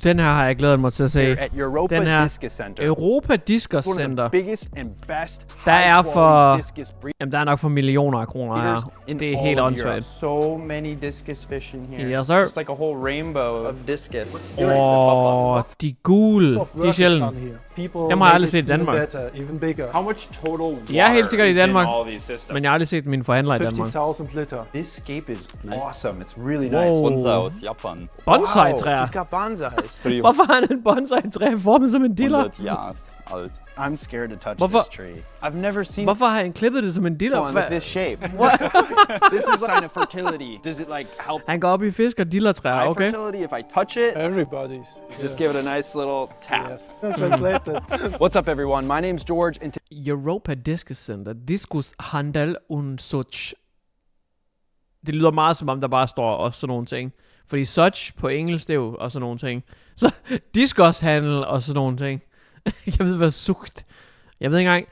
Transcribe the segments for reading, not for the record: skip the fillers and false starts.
Den her har jeg glædet mig til at se. At Europa Den her Discus Center. Europa Discus Center. Der er der er nok for millioner af kroner her. Det er helt åndssvagt. So many discus fish in here. Yes, sir. Just like a whole rainbow of discus. De gule. De er sjældent. Dem har jeg aldrig set i Danmark. How much total Jeg er helt sikkert i Danmark, men men jeg har aldrig set mine forhandlere i Danmark. 50,000 liter. this scape is awesome. It's really nice. Wow. aus Japan. Bonsai-træer. He's got bonsais. Hvorfor har han en bonsai-træ formet som en diller? 100 Jahre alt. I'm scared to touch Hvorfor- this tree. I've never seen Hvorfor har han klippet det som en diller? one with this shape. This is a sign of fertility. Does it like help Han går op i fisk og dillertræer, my okay? fertility if I touch it? Everybody's. Just give it a nice little tap. Yes. Translated. What's up, everyone? My name's George, and Europa Discus Center. Diskus Handel und Such. Det lyder meget som om, der bare står også sådan nogle ting. Fordi such på engelsk, det er jo også sådan nogle ting. Så diskushandel og sådan nogle ting. Jeg ved, hvad sucht. Jeg ved ikke engang.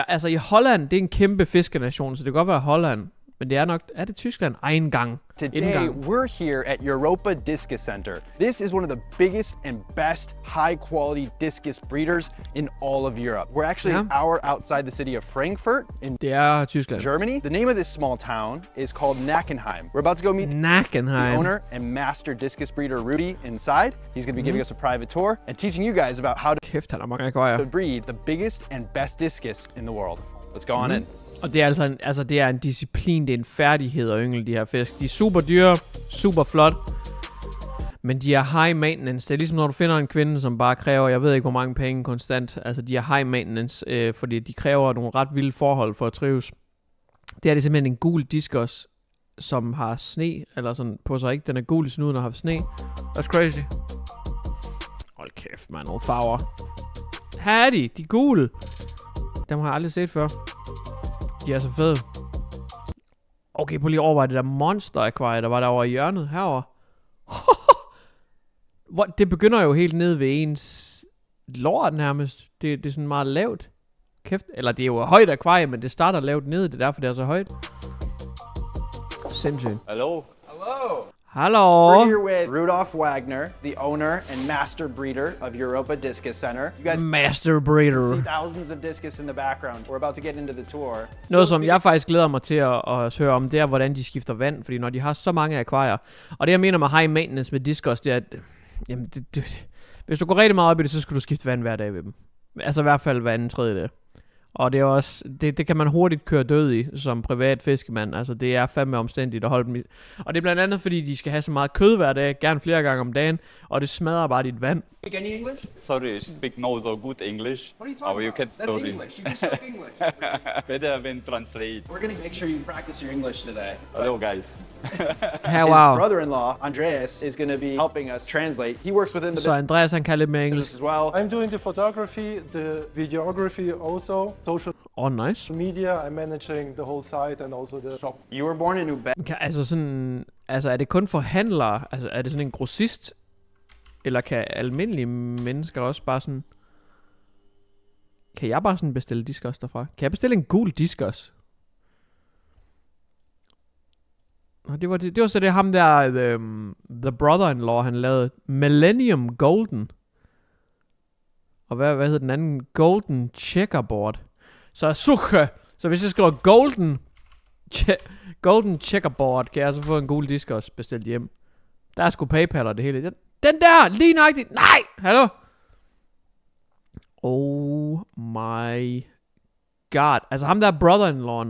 Altså i Holland, det er en kæmpe fiskenation, så det kan godt være Holland. Men det er nok, er det Tyskland? Ej, en gang. today we're here at Europa Discus Center. This is one of the biggest and best high-quality discus breeders in all of Europe. We're actually an hour outside the city of Frankfurt in Det er Tyskland. Germany. The name of this small town is called Nackenheim. We're about to go meet the Nackenheim. owner and master discus breeder Rudy inside. He's going to be giving us a private tour and teaching you guys about how Kæft, han har mange akvarier. to breed the biggest and best discus in the world. Let's go on in. Og det er altså det er en disciplin, det er en færdighed at yngle de her fisk. De er super dyre, super flot, men de er high maintenance. Det er ligesom når du finder en kvinde, som bare kræver, jeg ved ikke hvor mange penge konstant. Altså de er high maintenance, fordi de kræver nogle ret vilde forhold for at trives. Det er det simpelthen en gul diskus, som har sne, eller sådan på sig ikke. Den er gul i snuden og har sne. That's crazy. Hold kæft, man. Nogle farver. Her er de er gule. Dem har jeg aldrig set før. De er så fede. Okay, prøv lige at overveje det der monster-akvarie, der var derovre i hjørnet herovre. Det begynder jo helt ned ved ens lort nærmest. Det er sådan meget lavt. Kæft. Eller det er jo et højt akvarie, men det starter lavt ned. Det er derfor, det er så højt. Sindssygt. Hello. Hello. Hallo. We're here with Rudolf Wagner, the owner and master breeder of Europa Discus Center. You guys Master breeder. see thousands of discus in the background. We're about to get into the tour. Noget, som jeg faktisk glæder mig til at høre om, det er, hvordan de skifter vand. Fordi når de har så mange akvarier. Og det, jeg mener med high maintenance med diskus, det er, at jamen, hvis du går rigtig meget op i det, så skal du skifte vand hver dag ved dem. Altså i hvert fald hver anden tredje dag. Og det er også, det kan man hurtigt køre død i, som privat fiskemand. Altså det er fandme omstændigt at holde dem i. Og det er blandt andet, fordi de skal have så meget kød hver dag, gerne flere gange om dagen, og det smadrer bare dit vand. Speak any English? Sorry, I speak no so good English. What are you talking you about? can That's sorry. English. You can speak English. Better when translate. We're gonna make sure you practice your English today. Hello guys. Her, His wow. brother-in-law, Andreas, is gonna be helping us translate. He works within the Så Andreas, han kan lidt mere engelsk. business as well. I'm doing the photography, the videography also, social Nice. media. I'm managing the whole site and also the shop. You were born in New Bedford. Altså er det kun for handlere? Altså er det sådan en grossist? Eller kan almindelige mennesker også bare sådan... Kan jeg bare sådan bestille diskus derfra? Kan jeg bestille en gul diskus? Nå, det var så det ham der, the brother-in-law, han lavede Millennium Golden. Og hvad hedder den anden? Golden Checkerboard. Så hvis jeg skriver Golden Checkerboard, kan jeg så få en gul diskus bestilt hjem. Der er sgu PayPal og det hele. Den der, lige nøjagtigt. Nej, hallo. Oh my god. Altså ham der brother-in-law,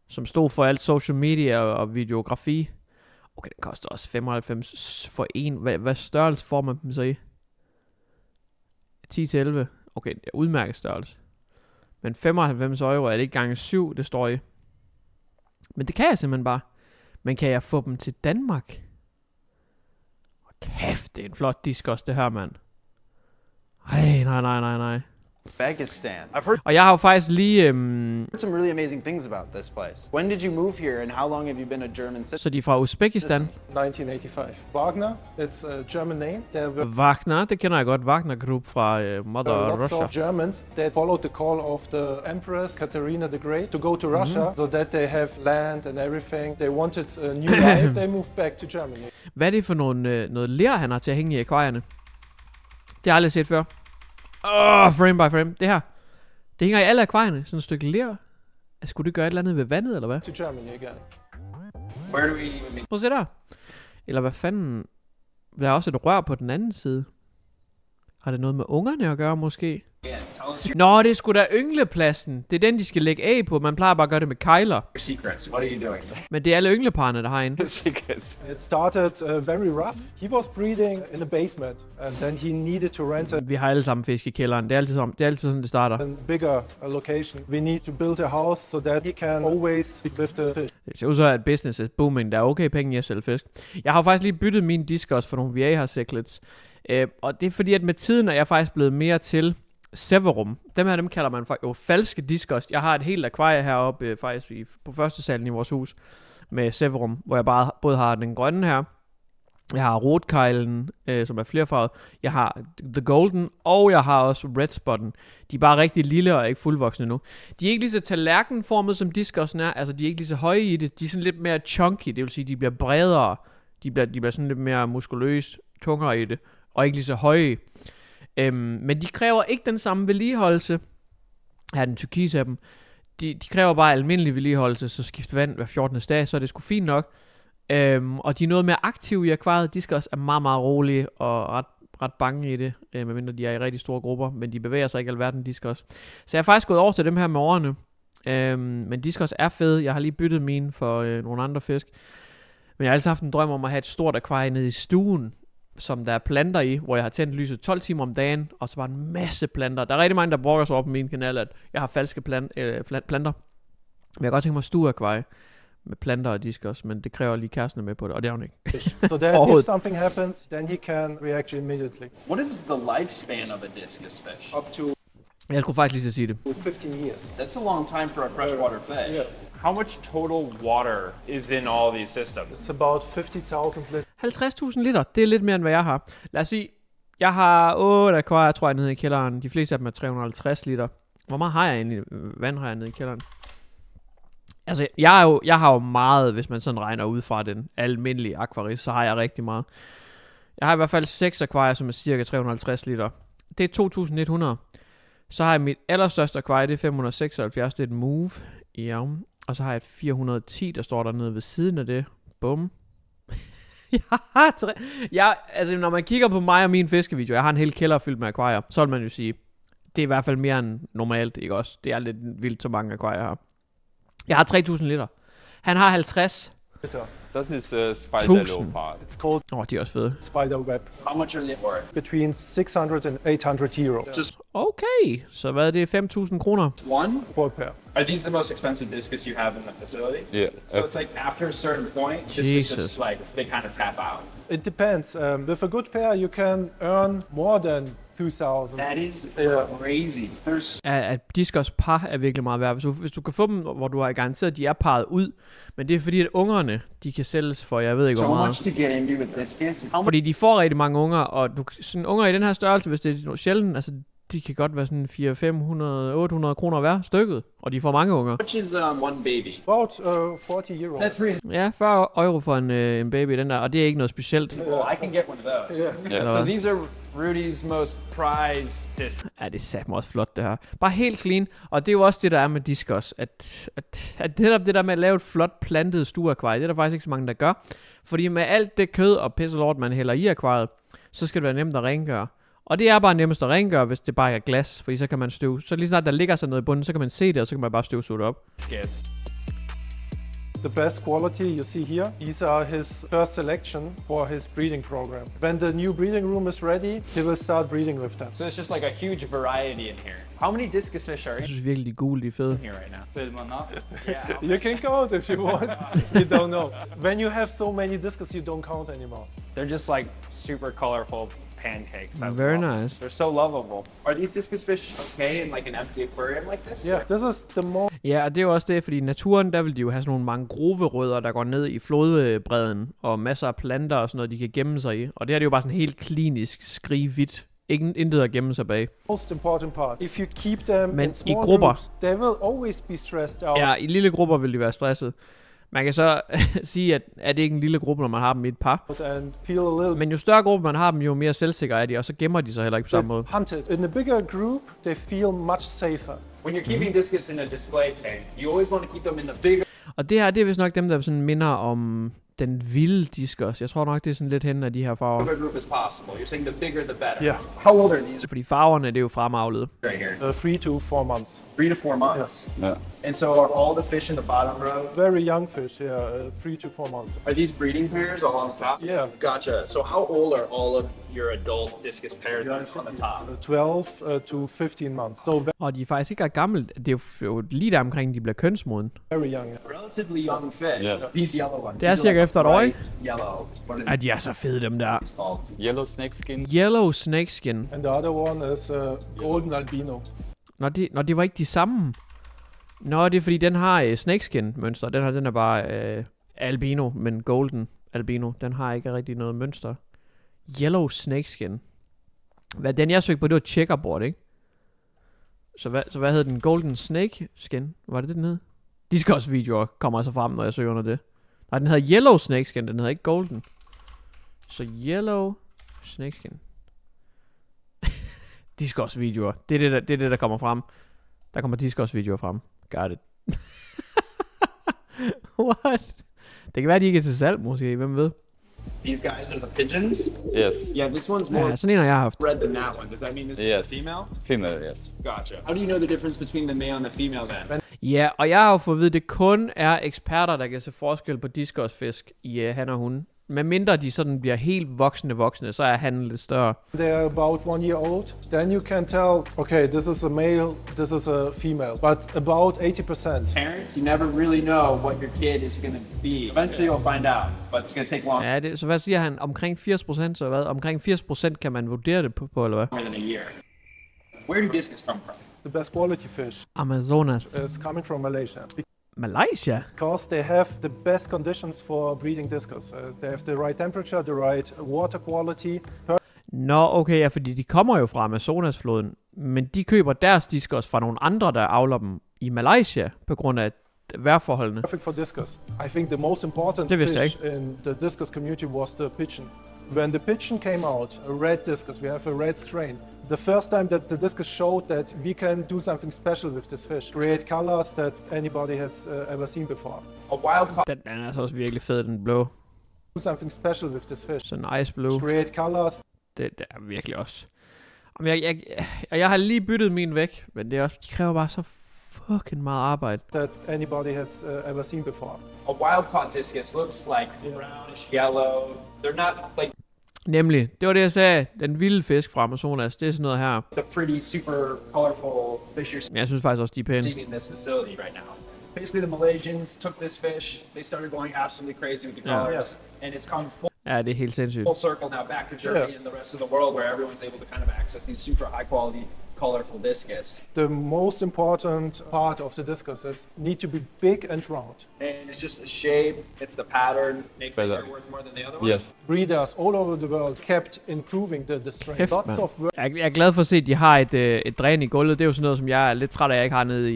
som stod for alt social media og videografi. Okay, den koster også 95 for en. Hvad størrelse får man dem så i? 10-11. Okay, det er udmærket størrelse. Men 95 euro er det ikke gange 7, det står i. Men det kan jeg simpelthen bare. Men kan jeg få dem til Danmark? Kæft, det er en flot diskus det her, mand. Ej, nej. Uzbekistan. I've heard Og jeg har jo faktisk lige... some really amazing things about this place. When did you move here, and how long have you been a German citizen? Så de er fra Uzbekistan. 1985. Wagner, it's a German name. There were Wagner, det kender jeg godt. Wagner Group fra Mother lots Russia. of Germans that followed the call of the Empress Katerina the Great to go to Russia, so that they have land and everything. They wanted a new life. They moved back to Germany. Hvad er det for noget ler, han har til at hænge i akvarierne? Det har jeg aldrig set før. Frame by frame. Det her. Det hænger i alle akvarierne. Sådan et stykke ler. Skulle det gøre et eller andet ved vandet, eller hvad? To Germany again. Where do we even Prøv at se der. Eller hvad fanden? Der er også et rør på den anden side. Har det noget med ungerne at gøre, måske? begin? Tell us your Nå, det er sgu da ynglepladsen. Det er den, de skal lægge af på. Man plejer bare at gøre det med kejler. secrets. What are you doing? Men det er alle yngleparerne, der har en. Secrets. It started very rough. He was breeding in a basement, and then he needed to rent Vi har alle sammen fisk i kælderen. Det er altid sådan, det starter. a bigger location. We need to build a house so that he can always lift the fish. Det ser ud så, at business er booming. Der er okay penge i at sælge fisk. Jeg har faktisk lige byttet mine discos for nogle VA-cichlids. Og det er fordi, at med tiden er jeg faktisk blevet mere til severum. Dem kalder man jo falske discos. Jeg har et helt akvarie heroppe faktisk på første salen i vores hus med severum, hvor jeg bare både har den grønne her. Jeg har rotkejlen, som er flerfarvet. Jeg har the golden, og jeg har også red spotten. De er bare rigtig lille og ikke fuldvoksne nu. De er ikke lige så tallerkenformet, som discosen er. Altså, de er ikke lige så høje i det. De er sådan lidt mere chunky, det vil sige, de bliver bredere. De bliver sådan lidt mere muskuløst, tungere i det, og ikke lige så høje. Men de kræver ikke den samme vedligeholdelse. Her er den turkise af dem. De kræver bare almindelig vedligeholdelse, så skift vand hver 14. dag, så er det sgu fint nok. Og de er noget mere aktive i akvariet. De skal også er meget, meget rolige og ret bange i det, medmindre de er i rigtig store grupper, men de bevæger sig ikke alverden, de skal også. Så jeg har faktisk gået over til dem her med årene. Men de skal også er fede. Jeg har lige byttet mine for nogle andre fisk. Men jeg har altid haft en drøm om at have et stort akvarie nede i stuen, som der er planter i, hvor jeg har tændt lyset 12 timer om dagen, og så bare en masse planter. Der er rigtig mange, der brokker sig op på min kanal, at jeg har falske planter. Men jeg kan godt tænke mig stueakvarie med planter og diskus, men det kræver lige kæresten med på det, og det er hun ikke. So that if something happens, then he can react immediately. What is the lifespan of a discus fish? Up to Jeg skulle faktisk lige så sige det. 15 years. That's a long time for a freshwater fish. Yeah. How much total water is in all these systems? It's about 50,000 liters. 50.000 liter, det er lidt mere end hvad jeg har. Lad os sige, jeg har 8 akvarier, tror jeg, nede i kælderen. De fleste af dem er 350 liter. Hvor meget har jeg egentlig vand har jeg nede i kælderen? Altså, jeg har jo meget, hvis man sådan regner ud fra den almindelige akvarie, så har jeg rigtig meget. Jeg har i hvert fald 6 akvarier, som er cirka 350 liter. Det er 2.100. Så har jeg mit allerstørste akvarie, det er 576, det er et move. Ja, og så har jeg et 410, der står dernede ved siden af det. Bum. Altså, når man kigger på mig og min fiskevideo, jeg har en hel kælder fyldt med akvarier, så vil man jo sige, det er i hvert fald mere end normalt, ikke også? Det er lidt vildt, så mange akvarier her. Jeg har 3.000 liter. Han har 50. Das ist Spider Leopard. It's called De er også fede. spider web. How much are they worth? Between 600 and 800 euro. Just Okay, så hvad er det? 5.000 kroner? one? For a pair. Are these the most expensive discus you have in the facility? Yeah. So it's like after a certain point, discus Jesus. just like they kind of tap out. It depends. With a good pair, you can earn more than 2,000. That is crazy. There's At discus par er virkelig meget værd. Hvis du kan få dem, hvor du har garanteret, at de er parret ud, men det er fordi, at ungerne, de kan sælges for, jeg ved ikke hvor so meget. much to get into with discus. How much? Fordi de får rigtig mange unger, og sådan unger i den her størrelse, hvis det er sjældent, altså de kan godt være sådan 400, 500, 800 kroner hver stykket, og de får mange unger. How much is one baby? About 40 euro. That's reasonable. Ja, 40 euro for en baby den der, og det er ikke noget specielt. Well, I can get one of those. Yeah. So these are Rudy's most prized discus. Ja, det er satme også flot det her. Bare helt clean, og det er jo også det, der er med discus, at det der med at lave et flot plantet stueakvarie, det er der faktisk ikke så mange, der gør. Fordi med alt det kød og pisse lort, man hælder i akvariet, så skal det være nemt at rengøre. Og det er bare nemmest at rengøre, hvis det bare er glas, fordi så kan man så lige snart der ligger sådan noget i bunden, så kan man se det, og så kan man bare støvsuge det op. Discus. The best quality you see here, these are his first selection for his breeding program. When the new breeding room is ready, he will start breeding with them. So it's just like a huge variety in here. How many discus fish are Jeg in synes virkelig, de er gule, de er fede. here right now? Zählt man nach? Yeah. You can count if you want. You don't know. When you have so many discus, you don't count anymore. They're just like super colorful pancakes. Very nice. They're so lovable. Are these discus fish okay in like an empty aquarium like this? Yeah, this is the most Ja, og det er jo også det, fordi i naturen, der vil de jo have sådan nogle mangroverødder, der går ned i flodbredden, og masser af planter og sådan noget, de kan gemme sig i. Og det her det er jo bare sådan helt klinisk skrighvidt. Intet at gemme sig bag. most important part. If you keep them Men in i small grupper. groups, they will always be stressed out. Ja, i lille grupper vil de være stresset. Man kan så sige, at er det ikke en lille gruppe, når man har dem i et par. And feel a little Men jo større gruppe man har dem, jo mere selvsikre er de, og så gemmer de sig heller ikke på samme måde. hunted. In a bigger group, they feel much safer. When you're keeping discus in a display tank, you always want to keep them in the bigger Og det her, det er vist nok dem, der sådan minder om den vilde diskus. Jeg tror nok, det er sådan lidt hen af de her farver. group as possible. You're saying the bigger the better. Yeah. How old are these Fordi farverne, det er jo fremavlet. right here? 3 to 4 months. 3 to 4 months. Yeah. And so are all the fish in the bottom row? Very young fish, yeah, 3 to 4 months. Are these breeding pairs all on the top? Yeah. Gotcha. So how old are all of your adult discus pairs on the top? 12 to 15 months. So Og de er faktisk ikke ret gamle. Det er jo lige der omkring, de bliver kønsmoden. very young. Relatively young fish. Yeah. These yellow ones. Det er these cirka like efter et år, bright ikke? Yellow. What are Ja, de er så fede, dem der. these called? Yellow snakeskin. Yellow snakeskin. And the other one is golden albino. Nå, det var ikke de samme. Nå, det er fordi, den har snakeskin-mønster. Den er bare albino, men golden albino. Den har ikke rigtig noget mønster. Yellow snakeskin. Den jeg søgte på, det var checkerboard, ikke? Så hvad hed den? Golden snake skin? Var det den hed? De skal også videoer kommer altså frem, når jeg søger under det. Nej, den hedder yellow snakeskin, den hedder ikke golden. Så yellow snakeskin. De skal også videoer. Det er det, der kommer frem. Der kommer Discord videoer frem. Got it. What? Det kan være, de ikke er til salg, måske. Hvem ved? These guys are the pigeons? Yes. Yeah, this one's more Ja, sådan en har jeg haft. red than that one. Does that mean this is Yes. a female? Female, yes. Gotcha. How do you know the difference between the male and the female then? Ja, og jeg har jo fået at vide, at det kun er eksperter, der kan se forskel på diskusfisk i han og hun. Med mindre de sådan bliver helt voksne, så er han lidt større. They are about 1 year old. Then you can tell, okay, this is a male, this is a female. But about 80%. Parents, you never really know what your kid is going to be. Eventually you'll find out, but it's going to take longer Ja, så hvad siger han? Omkring 80%, så hvad? Omkring 80% kan man vurdere det på eller hvad? than a year. Where do discus come from? The best quality fish Amazonas. is coming from Malaysia. Malaysia? Because they have the best conditions for breeding discus. They have the right temperature, the right water quality. Nå, okay, ja, fordi de kommer jo fra Amazonasfloden, men de køber deres diskus fra nogle andre, der avler dem i Malaysia, på grund af vejrforholdene. Perfect for discus. I think the most important Det vidste jeg fish in the discus community was the pigeon. When the pigeon came out, a red discus, we have a red strain. The first time that the discus showed that we can do something special with this fish, create colors that anybody has ever seen before. A wild caught Den er altså også virkelig fed, den blå. Do something special with this fish. Sådan ice blue. Create colors. Det er virkelig også. Jamen, jeg har lige byttet min væk, men det er også, de kræver bare så fucking meget arbejde. That anybody has ever seen before. A wild caught discus looks like brownish yellow. They're not like Nemlig, det var det jeg sagde, den vilde fisk fra Amazonas, det er sådan noget her. the pretty super colorful fish you're Men jeg synes faktisk også, de er pæne. seeing in this facility right now. Basically the Malaysians took this fish, they started going absolutely crazy with the Yeah. colors, and it's come Ja, det er helt sindssygt. full circle now back to Germany Yeah. and the rest of the world where everyone's able to kind of access these super high quality colorful discus. The most important part of the discus is need to be big and round. And it's just the shape, it's the pattern, makes it better. here worth more than the other one. Yes. Breeders all over the world kept improving the strain. Kæft, Lots mand. of work. Jeg er glad for at se, at de har et dræn i gulvet. Det er jo sådan noget, som jeg er lidt træt af, at jeg ikke har nede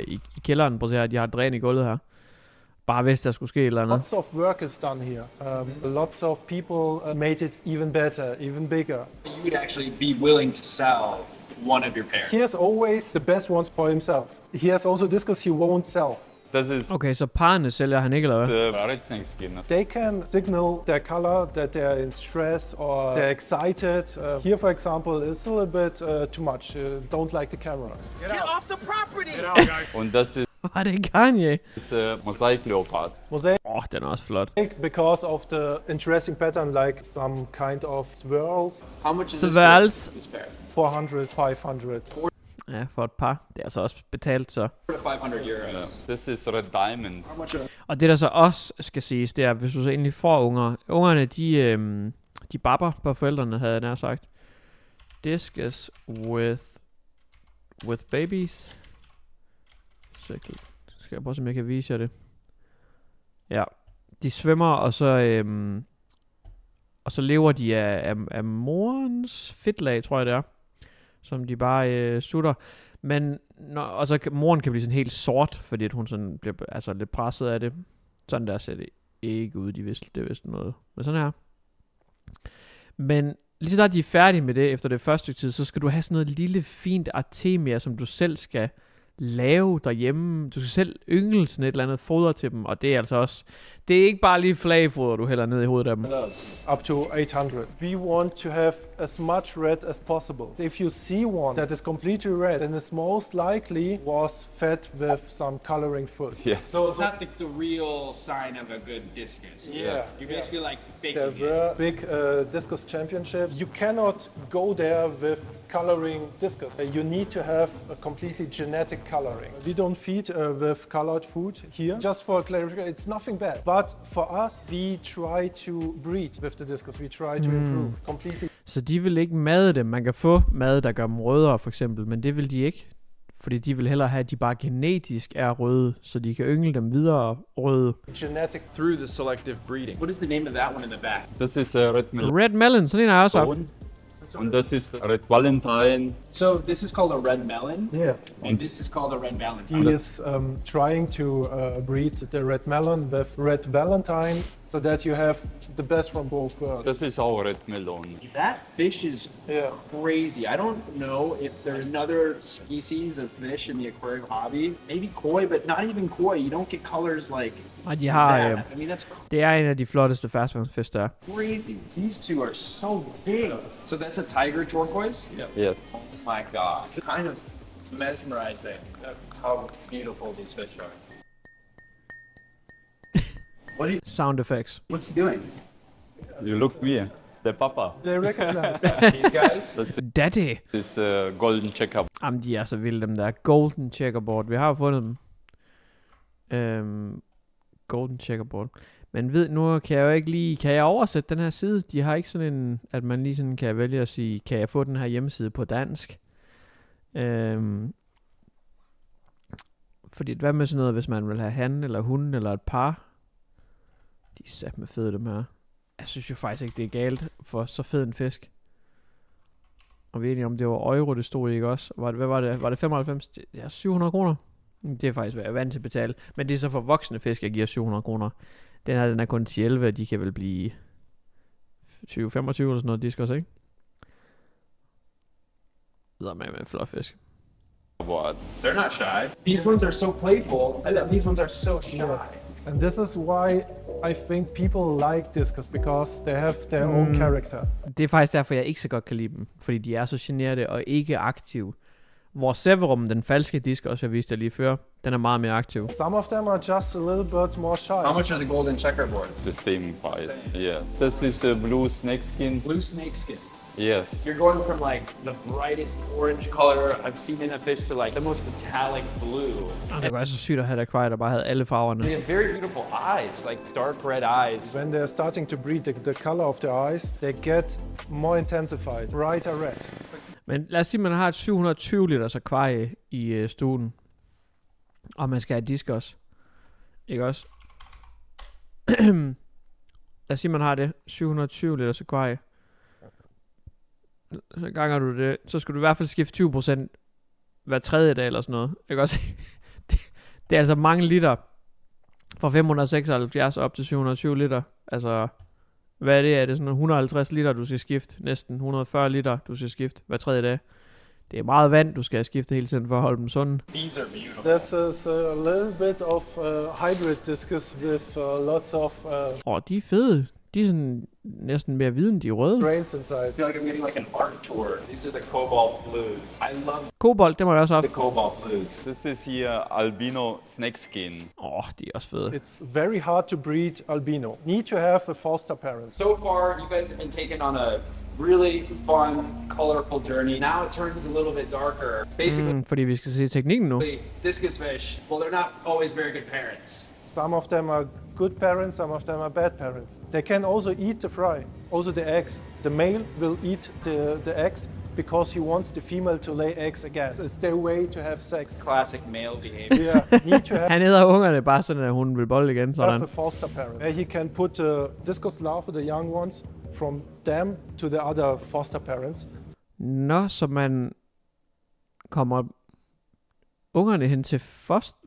i kælderen. Prøv at se her, de har et dræn i gulvet her. Bare hvis der skulle ske et eller andet. Lots of work is done here. Lots of people made it even better, even bigger. You would actually be willing to sell one of your pairs. He has always the best ones for himself. He has also discus he won't sell. This is Okay, så parrene sælger han ikke, eller hvad? the red snakeskin. They can signal their color that they're in stress or they're excited. Here, for example, it's a little bit too much. Don't like the camera. Und das Var det Kanye? ist Mosaikleopard. Mosaic Den er også flot. because of the interesting pattern, like some kind of swirls. How much is Swirls. this pair? 400, 500. Ja, for et par. Det er altså også betalt, så. 500 euros. Yeah. This is red diamond. How much are Og det der så også skal siges, det er, hvis du så endelig får unger. Ungerne, de babber på forældrene, havde jeg nær sagt. Discus with babies. Så skal jeg prøve, om jeg kan vise jer det. Ja, de svømmer, og så lever de af morens fedtlag, tror jeg det er, som de bare sutter. Men og så moren kan blive sådan helt sort, fordi at hun sådan bliver lidt presset af det. Sådan der ser det ikke ud, det er vist noget. Men sådan her. Men lige så snart de er færdige med det, efter det første stykke tid, så skal du have sådan noget lille fint artemia, som du selv skal lave derhjemme. Du skal selv yngle sådan et eller andet foder til dem, og det er altså også, det er ikke bare lige flagfoder, du hælder ned i hovedet af dem. Up to 800. We want to have as much red as possible. If you see one that is completely red, then it's most likely was fed with some coloring food. Yes. So it's not the real sign of a good discus. Yeah. You're basically like faking There were big discus championships. You cannot go there with coloring discus. You need to have a completely genetic coloring. We don't feed with colored food here. Just for clarification, it's nothing bad. But for us, we try to breed with the discus. We try to improve completely. Så de vil ikke made dem. Man kan få mad, der gør dem rødere, for eksempel, men det vil de ikke. Fordi de vil hellere have, at de bare genetisk er røde, så de kan yngle dem videre røde. Genetic Through the selective breeding. What is the name of that one in the back? Das ist red melon. Red melon, sådan en har jeg også haft. Und das ist red valentine. So this is called a red melon. Yeah. And this is called a red valentine. He is trying to breed the red melon with red valentine so that you have the best from both worlds. Das ist auch red melon. That fish is crazy. I don't know if there's another species of fish in the aquarium hobby. Maybe koi, but not even koi. You don't get colors like Og de har, that. I mean, that's det er en af de flotteste ferskvandsfisk, der er. crazy. These two are so big. So that's a tiger turquoise? Yes. Oh my god. It's kind of mesmerizing how beautiful these fish are. Sound effects. What's he doing? You look weird. The papa. They recognize These guys? Das Daddy! ist golden checker. Jamen, de er så vilde, dem der. Golden checkerboard. Vi har jo fundet dem. Golden checkerboard. Men nu kan jeg jo ikke lige... Kan jeg oversætte den her side? De har ikke sådan en... At man lige sådan kan vælge at sige... Kan jeg få den her hjemmeside på dansk? Fordi hvad med sådan noget, hvis man vil have han eller hun eller et par? De er sat med fede, dem her. Jeg synes jo faktisk ikke, det er galt for så fed en fisk. Og vi er enige om, det var euro, det stod ikke også. Hvad var det? Var det 95? Ja, 700 kroner. Det er faktisk, hvad jeg er vant til at betale. Men det er så for voksne fisk, jeg giver 700 kroner. Den er kun 11, de kan vel blive 20-25 eller sådan noget, disk også, ikke? Det er med en flot fisk. What? They're not shy. These ones are so playful. These ones are so shy. And this is why I think people like discus, because they have their own character. Det er faktisk derfor, jeg ikke så godt kan lide dem. Fordi de er så generede og ikke aktive. Hvor Severum, den falske disk, også jeg viste jer lige før, den er meget mere aktiv. Some of them are just a little bit more shy. How much are the golden checkerboards? The same price. Yes. This is a blue snakeskin. Blue snakeskin. Yes. You're going from like the brightest orange color I've seen in a fish to like the most metallic blue. Det var også så sygt at have et akvarie, der bare havde alle farverne. They have very beautiful eyes, like dark red eyes. When they're starting to breed, the color of their eyes, they get more intensified, brighter red. Men lad os sige, at man har et 720 liters akvarie i stuen. Og man skal have disk også. Ikke også? Lad os sige, at man har det 720 liters akvarie. Så ganger du det, så skal du i hvert fald skifte 20% hver tredje dag eller sådan noget. Ikke også? Det er altså mange liter. Fra 576 op til 720 liter. Altså, hvad er det? Er det sådan 150 liter, du skal skifte? Næsten 140 liter, du skal skifte hver tredje dag. Det er meget vand, du skal skifte hele tiden for at holde dem sunde. These are beautiful. This is a little bit of hybrid discus with lots of De er fede. De er sådan næsten mere hvide, end de er røde. grains inside. I feel like I'm getting like an art tour. These are the cobalt blues. I love Kobolt, det må jeg også have the haft. cobalt blues. This is here albino snakeskin. De er også fede. It's very hard to breed albino. Need to have a foster parent. So far, you guys have been taken on a really fun, colorful journey. Now it turns a little bit darker. Basically, Fordi vi skal se teknikken nu. discus fish, well, they're not always very good parents. Some of them are good parents, some of them are bad parents. They can also eat the fry, also the eggs. The male will eat the eggs because he wants the female to lay eggs again. It's their way to have sex. Classic male behavior. Yeah, need to have. Han æder ungerne bare sådan, at hun vil bolle igen. Sådan. Have a foster parent. He can put discus larvae, the young ones, from them to the other foster parents. Nå, så man kommer ungerne hen til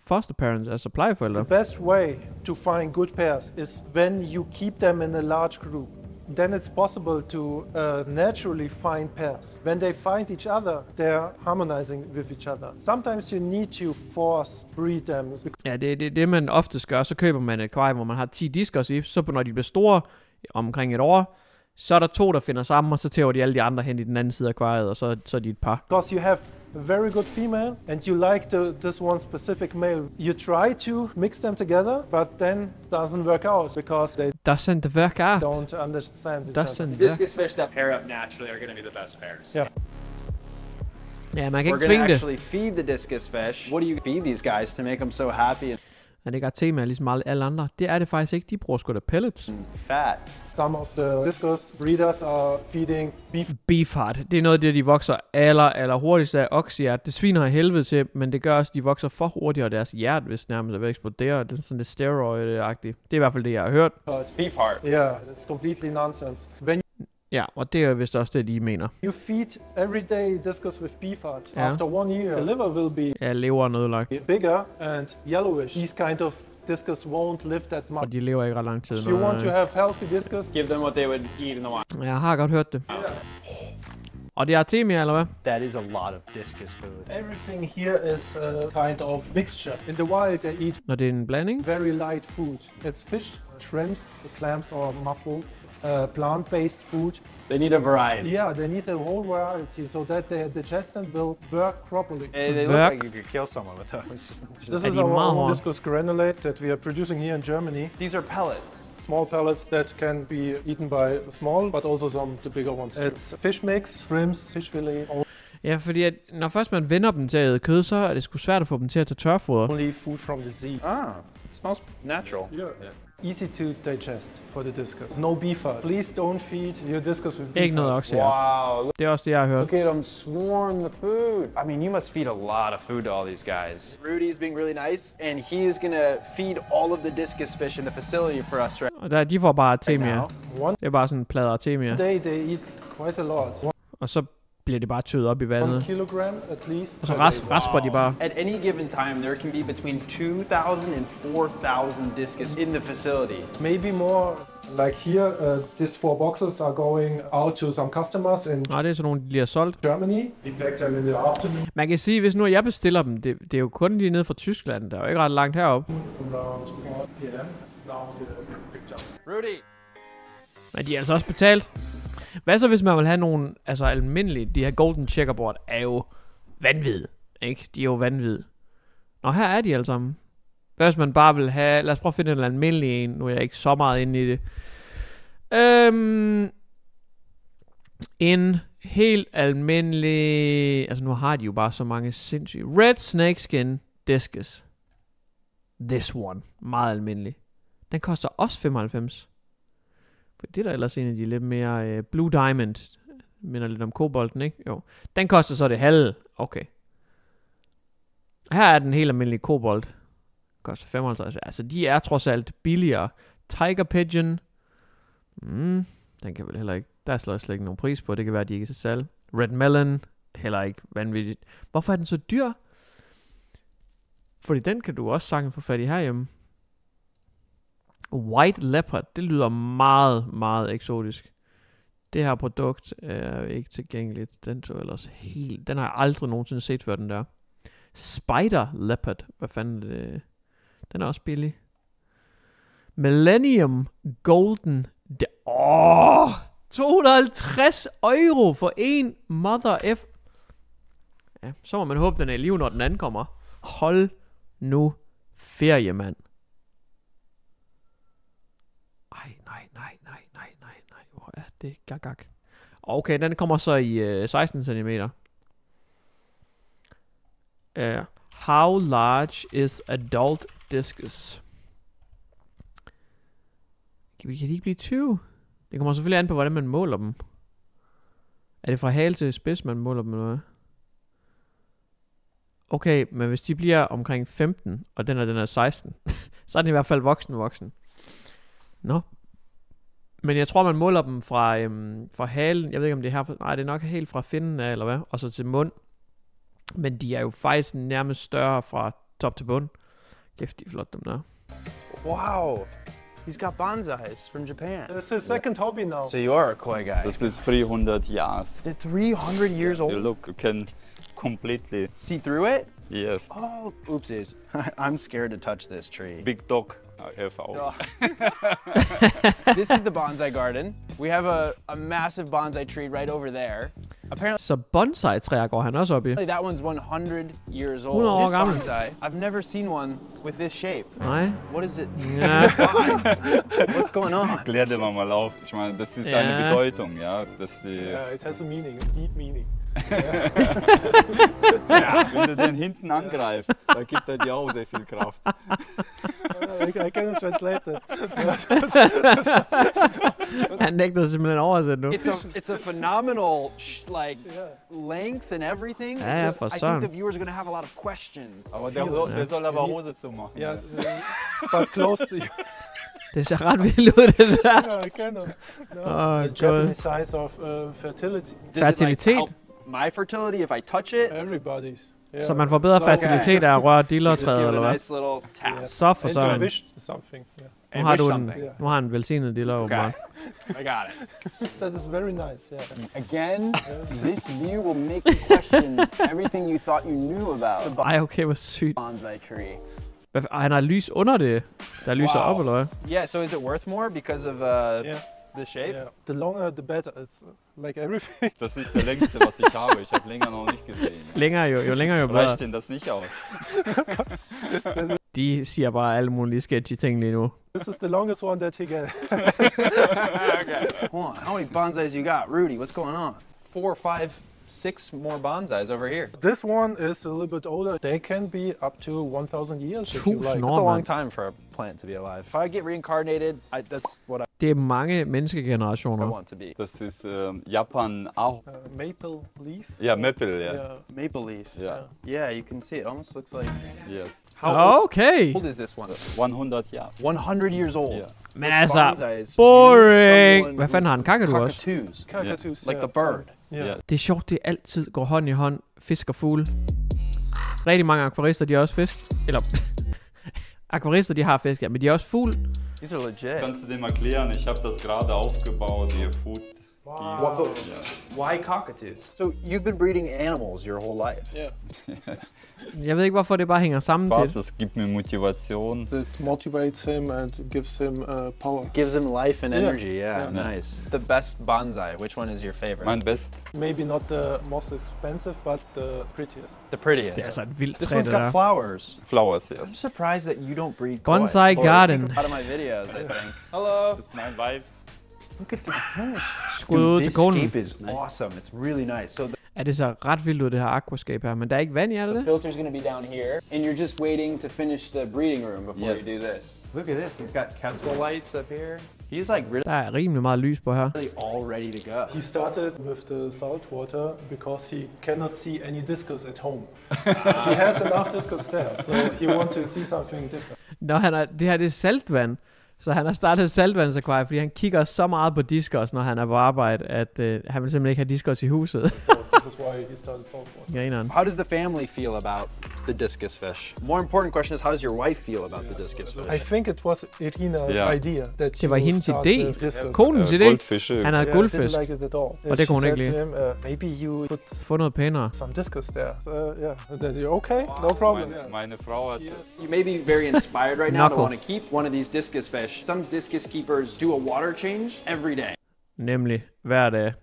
foster parents, altså plejeforældre. The best way to find good pairs is when you keep them in a large group. Then it's possible to naturally find pairs. When they find each other, they're harmonizing with each other. Sometimes you need to force breed them. Ja, det man oftest gør. Så køber man et akvarium, hvor man har 10 diskers i. Så når de bliver store, omkring et år, så er der 2, der finder sammen, og så tæver de alle de andre hen i den anden side af akvariet, og så er de et par. Because you have a very good female, and you like this one specific male. You try to mix them together, but then doesn't work out because they doesn't work out. Don't understand each other. Discus fish that pair up naturally are going to be the best pairs. Yeah. Ja, man kan We're ikke going tvinge to det. actually feed the discus fish. What do you feed these guys to make them so happy Er det ikke et tema ligesom alle andre? Det er det faktisk ikke. De bruger sgu da pellets. and fat? Some of the discus breeders are feeding beef. Beefheart. Det er noget af det, de vokser aller hurtigst af oxyhjert. Det sviner af helvede til, men det gør også, at de vokser for hurtigt, og deres hjerte hvis nærmest er ved at eksplodere. Det er sådan lidt steroid-agtigt. Det er i hvert fald det, jeg har hørt. Beef heart. Yeah, that's completely nonsense. When Ja, og det er vist også det, de mener. you feed every day discus with beef heart, Yeah. after 1 year, the liver will be Ja, lever nødlagt. bigger and yellowish. These kind of discus won't live that much. Og de lever ikke ret lang tid. If you want to have healthy discus, Give them what they would eat in the wild. Jeg har godt hørt det. Og det er Artemia, eller hvad? That is a lot of discus food. everything here is a kind of mixture. In the wild, they eat Når det er en blanding? very light food. It's fish, shrimps, clams or mussels, plant-based food. They need a variety. Yeah, they need a whole variety so that their digestion will work properly. They look Work. like you could kill someone with those. This Are is they our own mahor? discus granulate that we are producing here in Germany. These are pellets. Small pellets that can be eaten by small, but also the bigger ones. It's fish mix, shrimps, fish fillet, Ja, fordi at, når først man vender dem til at æde kød, så er det sgu svært at få dem til at tage tørfoder. only food from the sea. Ah, smells natural. Yeah. Easy to digest for the discus. No beef fat. Please don't feed your discus with beef Ikke noget fat. oxyhjert. Wow, Det er også det, jeg har hørt. look at them swarm the food. I mean, you must feed a lot of food to all these guys. Rudy's being really nice, and he is gonna feed all of the discus fish in the facility for us right Og der, de får bare Artemia. now. One Det er bare sådan en plade Artemia. day they eat quite a lot. Og så bliver det bare tøet op i 1 vandet. kilogram at least. Og så per day. rasper de bare. At any given time, there can be between 2,000 and 4,000 discus in the facility. Maybe more. Like here, these 4 boxes are going out to some customers in Nej, det er sådan nogle, de lige har solgt. Germany. We pack them in the afternoon. Man kan sige, hvis nu jeg bestiller dem, det er jo kun lige nede fra Tyskland. Der er jo ikke ret langt heroppe. Around 4 p.m. Now the picture. Rudy. Men de er altså også betalt. Hvad så, hvis man vil have nogle, altså almindelige, de her golden checkerboard er jo vanvid, ikke? De er jo vanvid. Nå, her er de alle sammen. Hvad hvis man bare vil have, lad os prøve at finde en almindelig en, nu er jeg ikke så meget inde i det. En helt almindelig, altså nu har de jo bare så mange sindssyge. Red snakeskin discus. This one. Meget almindelig. Den koster også 95. For det er da ellers en af de lidt mere Blue Diamond. Minder lidt om kobolten, ikke? Jo. Den koster så det halve. Okay. Her er den helt almindelige kobolt. Koster 55. Altså, de er trods alt billigere. Tiger Pigeon. Den kan vel heller ikke. Der er slet ikke nogen pris på. Det kan være, at de ikke er til salg. Red Melon. Heller ikke vanvittigt. Hvorfor er den så dyr? Fordi den kan du også sagtens få fat i herhjemme. White Leopard, det lyder meget, meget eksotisk. Det her produkt er ikke tilgængeligt. Den så ellers helt... Den har jeg aldrig nogensinde set før, den der. Spider Leopard. Hvad fanden er det? Den er også billig. Millennium Golden... 250 euro for en mother F... Ja, så må man håbe, den er i live, når den anden kommer. Hold nu ferie, mand. Nej. Hvor er det gag. Okay, den kommer så i 16 cm. How large is adult discus? Kan de ikke blive 20? Det kommer selvfølgelig an på, hvordan man måler dem. Er det fra hale til spids, man måler dem, eller hvad? Okay, men hvis de bliver omkring 15, og den er 16, så er den i hvert fald voksen. Nå. Men jeg tror, man måler dem fra halen. Jeg ved ikke, om det er her. Nej, det er nok helt fra finnen af, eller hvad? Og så til mund. Men de er jo faktisk nærmest større fra top til bund. Kæft, de er flot, dem der. Wow. He's got bonsais from Japan. It's his second hobby now. So you are a koi guy. This is 300 years. They're 300 years old? You look, you can completely see through it? Yes. Oh, oopsies. I'm scared to touch this tree. Big dog. I have oh. This is the bonsai garden. We have a massive bonsai tree right over there. Apparently, så bonsai-træer går han også op i. That one's 100 years old. 100 år this gammel. bonsai, I've never seen one with this shape. Nej. What is it? Ja. What's going on? Klär dir mal auf. Ich meine, das ist eine Bedeutung, ja, dass die. Yeah, it has a meaning, a deep meaning. Ja, wenn du den hinten angreifst, da gibt er dir auch sehr viel Kraft. I cannot translate that. Han nægter simpelthen oversætte nu. It's a phenomenal length and everything. Ja, I think the viewers are going to have a lot of questions. Aber der soll aber Hose zu machen. Yeah, but close to you. Det ser ret vildt ud, det der. No, I cannot. No. The Japanese size of fertility. Fertilitet? My fertility if I touch it? Everybody's. Så man får bedre fertilitet af at røre dillertræet, eller hvad? Nice little tap. Så for søren. Something. Nu har han velsignet diller åbenbart. I got it. That is very nice, yeah. Again, this view will make you question everything you thought you knew about. Ej, okay, hvor sygt. Bonsai tree. Han har lys under det, der lyser op, eller hvad? Yeah, so is it worth more because of the shape? Yeah. The longer the better. It's like everything. Das ist der längste, was ich habe. Ich habe länger noch nicht gesehen. Længere jo længere jo bedre. Reicht denn das nicht aus? De siger bare alle mulige sketchy ting lige nu. This is the longest one that he gets. Okay. Hold on, how many bonsais you got? Rudy, what's going on? 4, 5, 6 more bonsais over here. This one is a little bit older. They can be up to 1,000 years if you like. That's a long time for a plant to be alive. If I get reincarnated, that's what Det er mange menneskegenerationer. I want to be. Das ist Japan auch. Maple leaf? Ja, maple, ja. Yeah. Maple leaf. Ja. Yeah, you can see it. Almost looks like. Yes. How okay. old is this one? 100 years. 100 years old. Yeah. Men altså, boring. Hvad fanden har han? Kakadu også? Cockatoos. Like the bird. Yeah. Det er sjovt, det altid går hånd i hånd. Fisk og fugle. Rigtig mange akvarister, de har også fisk. Eller, akvarister, de har fisk, ja, men de har også fugle. These are legit. Kannst du dem erklären? Ich habe das gerade aufgebaut, ihr Food. Wow. Why cockatoos? So you've been breeding animals your whole life? Yeah. Jeg ved ikke, hvorfor det bare hænger sammen til. Das gibt mir Motivation. It motivates him and gives him power. Gives him life and energy, yeah. Nice. The best bonsai, which one is your favorite? Mein best. Maybe not the most expensive, but the prettiest. The prettiest. Det er altså et vildt This træ, one's det got der. Flowers, yes. I'm surprised that you don't breed Bonsai koi. garden. Out of my videos, I think. Hello. Das ist mein Vibe. Look at this tank. Skud ud til This konen. scape is awesome. It's really nice. So Er det så ret vildt ud, det her aquascape her, men der er ikke vand i, er det det? Filter's gonna be down here, and you're just waiting to finish the breeding room before you do this. look at this. He's got capsule lights up here. He's like Der er rimelig meget lys på her. really all ready to go. He started with the salt water because he cannot see any discus at home. He has enough discus there, so he wants to see something different. Nå, det her det er saltvand. Så han har startet saltvandsakvarie, fordi han kigger så meget på diskus, når han er på arbejde, at han vil simpelthen ikke have diskus i huset. So this is why he started saltwater. Grineren. How does the family feel about the discus fish? More important question is, how does your wife feel about the discus fish? I think it was Irina's idea that Det var you hendes start idé. with discus. Konens idé. Goldfische. Han havde Yeah, I guldfisk. didn't like it at all. Og det kunne hun She ikke said lide. to him, maybe you put Få noget pænere. some discus there. So, yeah, that you're okay, no problem. Meine Frau hat You may be very inspired right now to Knuckle. want to keep one of these discus fish. Some discus keepers do a water change every day. Nemlig hver dag. Det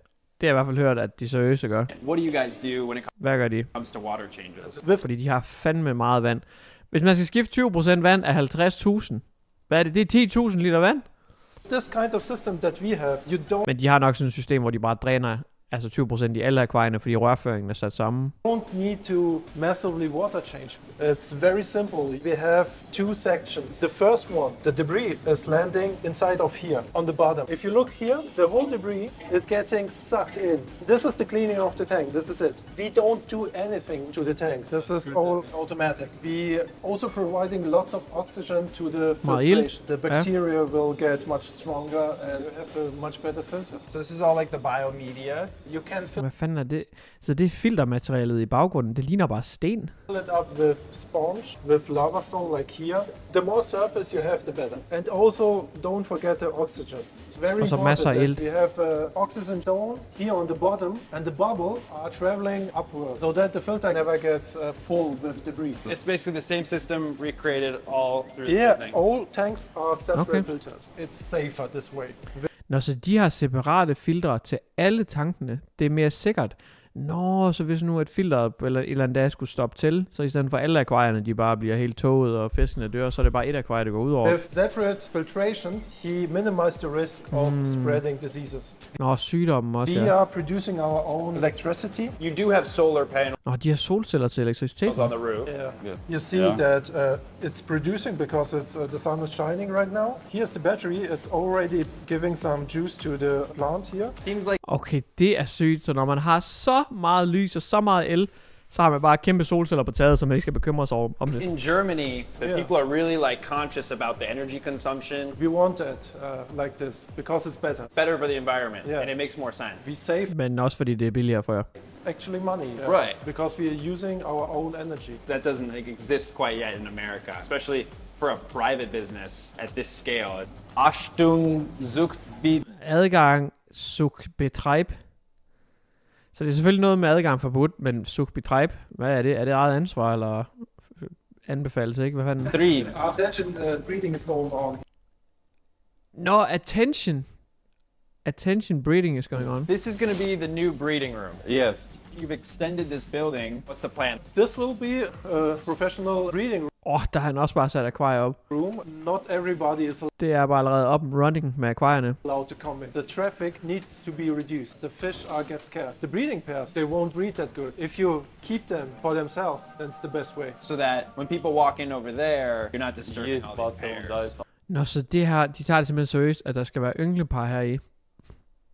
har jeg i hvert fald hørt, at de seriøse gør. What do you guys do when it Hvad gør de? comes to water changes? Fordi de har fandme meget vand. Hvis man skal skifte 20% vand af 50.000, hvad er det? Det er 10.000 liter vand. This kind of system that we have, you don't. Men de har nok sådan et system, hvor de bare dræner altså 20% i alle akvarierne, fordi rørføringen er sat sammen. Don't need to massively water change. It's very simple. We have two sections. The first one, the debris is landing inside of here on the bottom. If you look here, the whole debris is getting sucked in. This is the cleaning of the tank. This is it. We don't do anything to the tanks. This is all automatic. We also providing lots of oxygen to the filtration. The bacteria will get much stronger and have a much better filter. So this is all like the biomedia. You can fill Hvad fanden er det? Så det filtermaterialet i baggrunden, det ligner bare sten. it up with sponge, with lava stone like here. The more surface you have, the better. And also, don't forget the oxygen. It's very Og så important masser af that ilt. we have oxygen zone here on the bottom, and the bubbles are traveling upwards, so that the filter never gets full with debris. It's basically the same system recreated all through the Yeah, thing. all tanks are separate Okay. filters. It's safer this way. Nå, så de har separate filtre til alle tankene. Det er mere sikkert. Nå, så hvis nu et filter eller et eller andet dag skulle stoppe til, så i stedet for alle akvarierne, de bare bliver helt tåget, og fiskene dør, så er det bare et akvarie, der går ud over. With separate filtrations, he minimizes the risk of spreading diseases. Nå, sygdommen også, We ja. are producing our own electricity. You do have solar panels Nå, de har solceller til elektricitet. on the roof. Yeah. You see that it's producing because the sun is shining right now. Here's the battery. It's already giving some juice to the plant here. Seems like Okay, det er sygt. Så når man har så meget lys og så meget el, så har man bare kæmpe solceller på taget, så man ikke skal bekymre sig om det. in Germany, the Yeah. people are really like conscious about the energy consumption. We want that like this because it's better. Better for the environment, Yeah. and it makes more sense. We save Men også fordi det er billigere for jer. actually money. Right. Because we are using our own energy. That doesn't like, exist quite yet in America, especially for a private business at this scale. Achtung, sucht Adgang, Suchbetreib. Så det er selvfølgelig noget med adgang forbudt, men Suchbetreib, hvad er det? Er det eget ansvar, eller anbefalelse, ikke? Hvad fanden? Betrieb. Attention, breeding is going on. Nå, attention. Attention breeding is going on. This is going to be the new breeding room. Yes. You've extended this building. What's the plan? This will be a professional breeding Der har han også bare sat akvarier op. room. Not everybody is Det er bare allerede up and running med akvarierne. allowed to come in. The traffic needs to be reduced. The fish are get scared. The breeding pairs, they won't breed that good. If you keep them for themselves, that's the best way. So that when people walk in over there, you're not disturbing Yes, all but these someone pairs. dies. Nå, så det her, de tager det simpelthen seriøst, at der skal være ynglepar her i.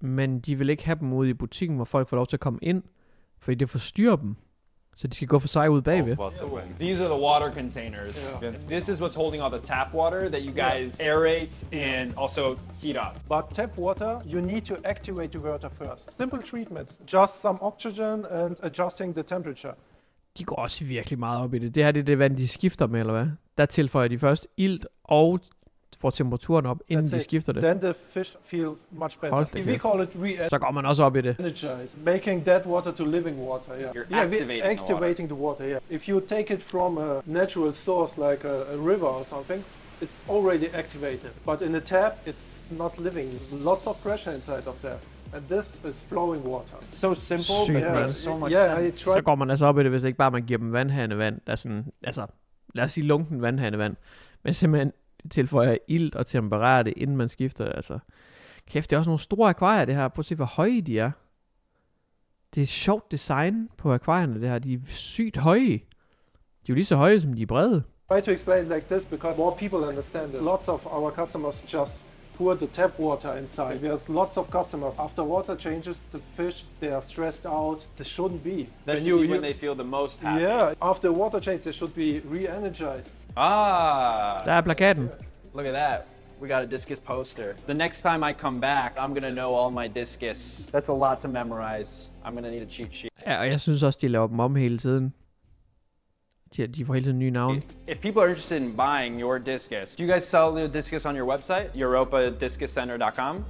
Men de vil ikke have dem ude i butikken, hvor folk får lov til at komme ind, fordi det forstyrrer dem. Så de skal gå for sig ud bagved. These are the water containers. Yeah. This is what's holding all the tap water that you guys aerate and also heat up. But tap water, you need to activate the water first. Simple treatments, just some oxygen and adjusting the temperature. De går også virkelig meget op i det. Det her det er det vand, de skifter med, eller hvad? Der tilføjer de først ilt og får temperaturen op, inden That's de it. skifter det. Then the fish feel much better. Hold da We kæft. call it re-energize, Så går man også op i det. making that water to living water. Yeah, You're yeah, activating the activating the water. Yeah, if you take it from a natural source like a river or something, it's already activated. But in a tap, it's not living. Lots of pressure inside of that. And this is flowing water. It's so simple, Sygt, but man. makes so much Yeah, I sense. Så tried. går man altså op i det, hvis ikke bare man giver dem vandhanevand. Der er sådan, altså, lad os sige lunken vandhanevand. Men simpelthen tilføjer ilt og tempererer det, inden man skifter. Altså, kæft, det er også nogle store akvarier, det her. Prøv at se, hvor høje de er. Det er et sjovt design på akvarierne, det her. De er sygt høje. De er jo lige så høje, som de er brede. Try to explain it like this because more people understand it. Lots of our customers just pour the tap water inside. We have lots of customers. After water changes, the fish, they are stressed out. This shouldn't be. That should be when they feel the most happy. Yeah, after water change, they should be re-energized. Ah, Der er plakaten. look at that. We got a discus poster. The next time I come back, I'm gonna know all my discus. That's a lot to memorize. I'm gonna need a cheat sheet. Ja, og jeg synes også, de laver dem om hele tiden. De får hele tiden nye navne. If people are interested in buying your discus, do you guys sell the discus on your website? europadiscuscenter.com?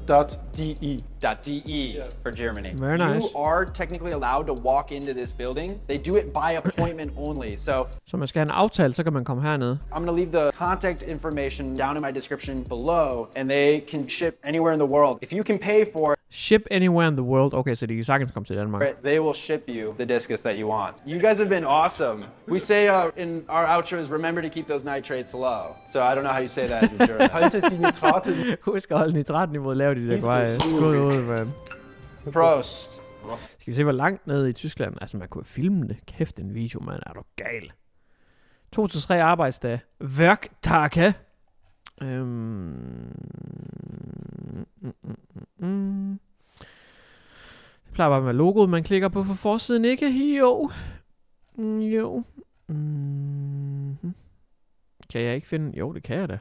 .de. .de for Germany. Very nice. You are technically allowed to walk into this building. They do it by appointment only. So Så man skal have en aftale, så kan man komme hernede. I'm gonna leave the contact information down in my description below, and they can ship anywhere in the world. If you can pay for Ship anywhere in the world. Okay, så de kan sagtens komme til Danmark. it, they will ship you the discus that you want. You guys have been awesome. We say in our outros, remember to keep those nitrates low. So I don't know how you say that in German. Haltet de nitrate. Husk at holde nitratniveauet lavt i det akvarie. God ud, mand. Prost. Skal vi se, hvor langt nede i Tyskland? Altså, man kunne filme det. Kæft, en video, mand. Er du gal? 2-3 arbejdsdage. Werktage. Det plejer bare med logoet, man klikker på for forsiden, ikke? Jo. Jo. Kan jeg ikke finde? Jo, det kan jeg da.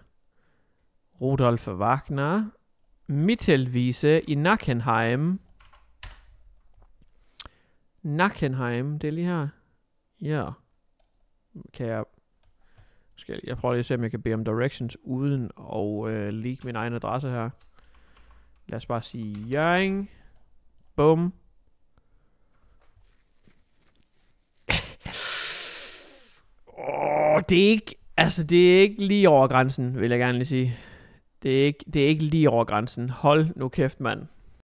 Rudolf Wagner. Mittelwiese i Nackenheim. Nackenheim, det er lige her. Ja. Kan jeg... Jeg prøver lige at se, om jeg kan bede om directions uden at leak min egen adresse her. Lad os bare sige Jørgen. Bum. Det er ikke... Altså, det er ikke lige over grænsen, vil jeg gerne lige sige. Det er ikke lige over grænsen. Hold nu kæft, mand.